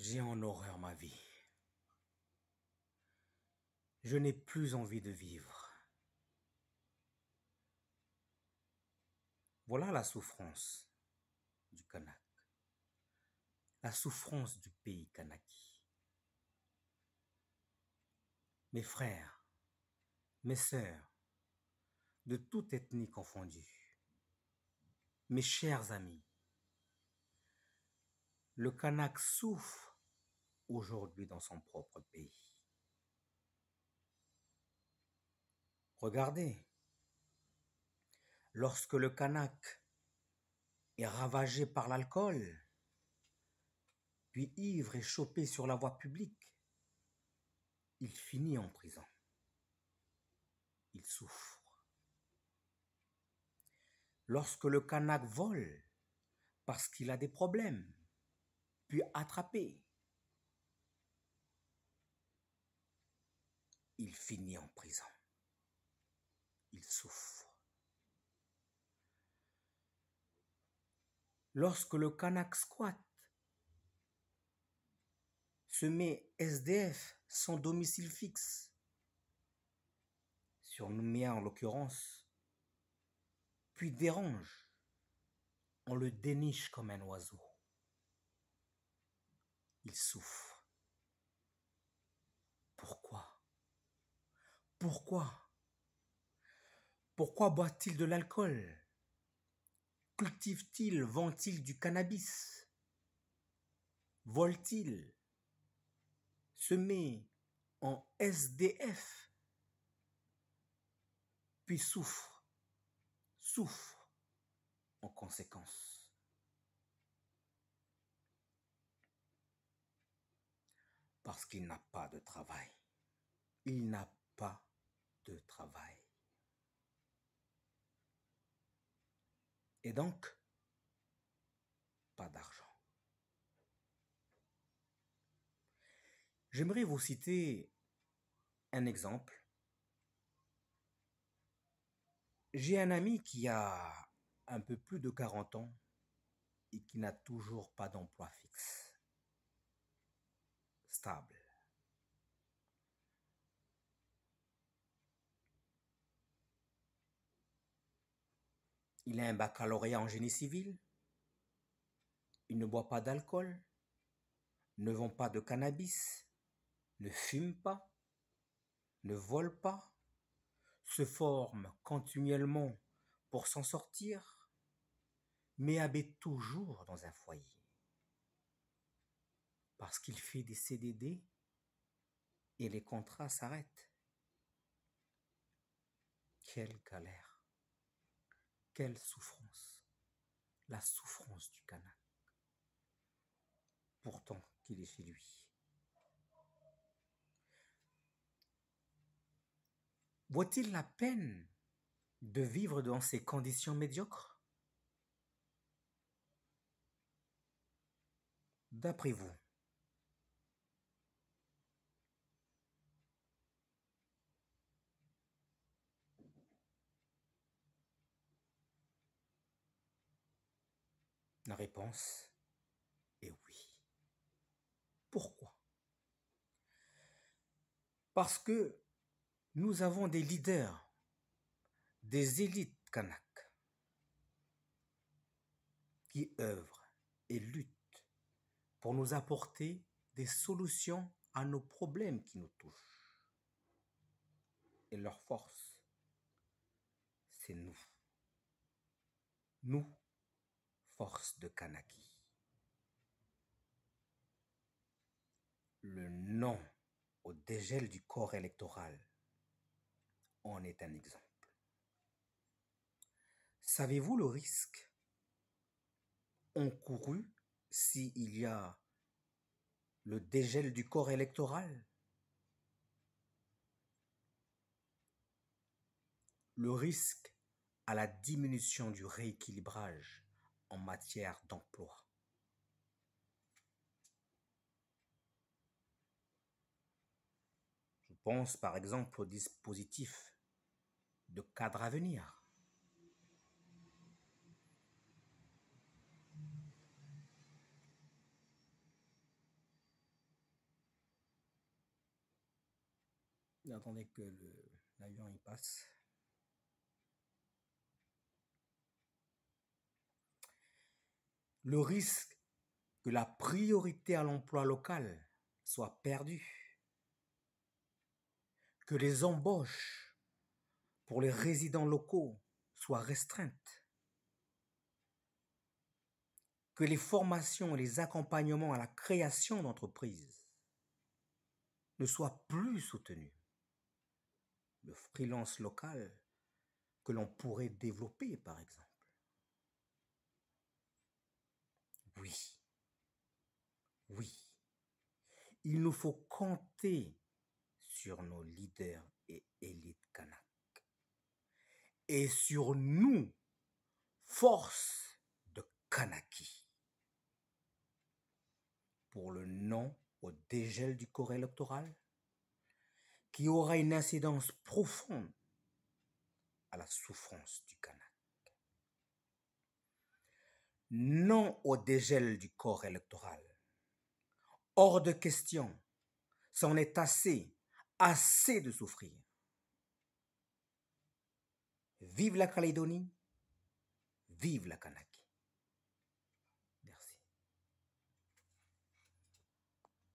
J'ai en horreur ma vie. Je n'ai plus envie de vivre. Voilà la souffrance du Kanak. La souffrance du pays Kanaki. Mes frères, mes sœurs, de toute ethnie confondue, mes chers amis, le Kanak souffre aujourd'hui dans son propre pays. Regardez, lorsque le Kanak est ravagé par l'alcool, puis ivre et chopé sur la voie publique, il finit en prison. Il souffre. Lorsque le Kanak vole parce qu'il a des problèmes, puis attrapé, il finit en prison. Il souffre. Lorsque le Kanak squatte, se met SDF sans domicile fixe, sur Nouméa en l'occurrence, puis dérange, on le déniche comme un oiseau. Il souffre. Pourquoi? Pourquoi? Pourquoi boit-il de l'alcool? Cultive-t-il, vend-il du cannabis? Vole-t-il? Se met en SDF? Puis souffre en conséquence. Parce qu'il n'a pas de travail. Il n'a pas de travail. Et donc, pas d'argent. J'aimerais vous citer un exemple. J'ai un ami qui a un peu plus de 40 ans et qui n'a toujours pas d'emploi fixe, stable. Il a un baccalauréat en génie civil, il ne boit pas d'alcool, ne vend pas de cannabis, ne fume pas, ne vole pas, se forme continuellement pour s'en sortir, mais habite toujours dans un foyer. Parce qu'il fait des CDD et les contrats s'arrêtent. Quelle galère, quelle souffrance, la souffrance du Kanak. Pourtant qu'il est chez lui. Vaut-il la peine de vivre dans ces conditions médiocres? D'après vous, la réponse est oui. Pourquoi? Parce que nous avons des leaders, des élites Kanak, qui œuvrent et luttent pour nous apporter des solutions à nos problèmes qui nous touchent. Et leur force, c'est nous. Nous, force de Kanaki. Le non au dégel du corps électoral en est un exemple. Savez-vous le risque encouru s'il y a le dégel du corps électoral? Le risque à la diminution du rééquilibrage en matière d'emploi. Je pense par exemple au dispositif de cadre à venir. j'attendais que l'avion y passe. Le risque que la priorité à l'emploi local soit perdue, que les embauches pour les résidents locaux soient restreintes, que les formations et les accompagnements à la création d'entreprises ne soient plus soutenus. Le freelance local que l'on pourrait développer, par exemple. Oui, oui, il nous faut compter sur nos leaders et élites kanak. Et sur nous, force de Kanaki. Pour le non au dégel du corps électoral, qui aura une incidence profonde à la souffrance du Kanak. Non au dégel du corps électoral. Hors de question, c'en est assez, assez de souffrir. Vive la Calédonie, vive la Kanaki.